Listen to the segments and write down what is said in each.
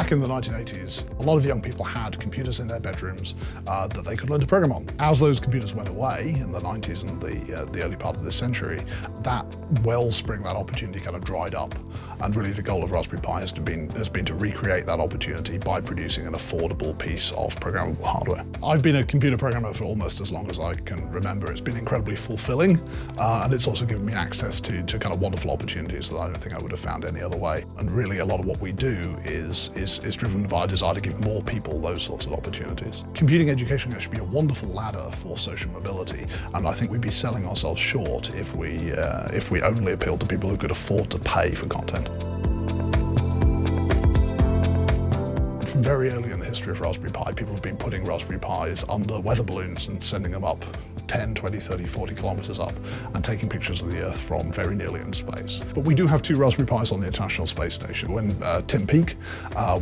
Back in the 1980s, a lot of young people had computers in their bedrooms that they could learn to program on. As those computers went away in the 90s and the early part of this century, that wellspring, that opportunity kind of dried up. And really the goal of Raspberry Pi has been to recreate that opportunity by producing an affordable piece of programmable hardware. I've been a computer programmer for almost as long as I can remember. It's been incredibly fulfilling, and it's also given me access to kind of wonderful opportunities that I don't think I would have found any other way. And really a lot of what we do is driven by a desire to give more people those sorts of opportunities. Computing education can actually be a wonderful ladder for social mobility, and I think we'd be selling ourselves short if we only appealed to people who could afford to pay for content. From very early in the history of Raspberry Pi, people have been putting Raspberry Pis under weather balloons and sending them up 10, 20, 30, 40 kilometers up and taking pictures of the Earth from very nearly in space. But we do have 2 Raspberry Pis on the International Space Station. When Tim Peake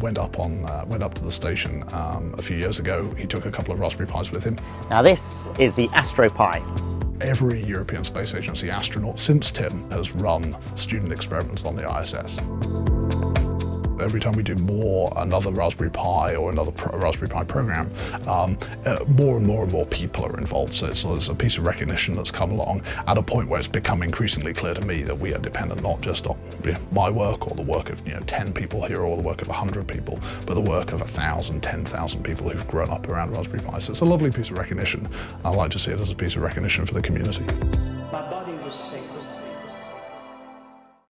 went up to the station a few years ago, he took a couple of Raspberry Pis with him. Now this is the Astro Pi. Every European Space Agency astronaut since Tim has run student experiments on the ISS. Every time we do another Raspberry Pi or another Raspberry Pi program, more and more people are involved. So there's a piece of recognition that's come along at a point where it's become increasingly clear to me that we are dependent not just on my work or the work of 10 people here or the work of 100 people, but the work of 1,000, 10,000 people who've grown up around Raspberry Pi. So it's a lovely piece of recognition. I like to see it as a piece of recognition for the community. My body was sick.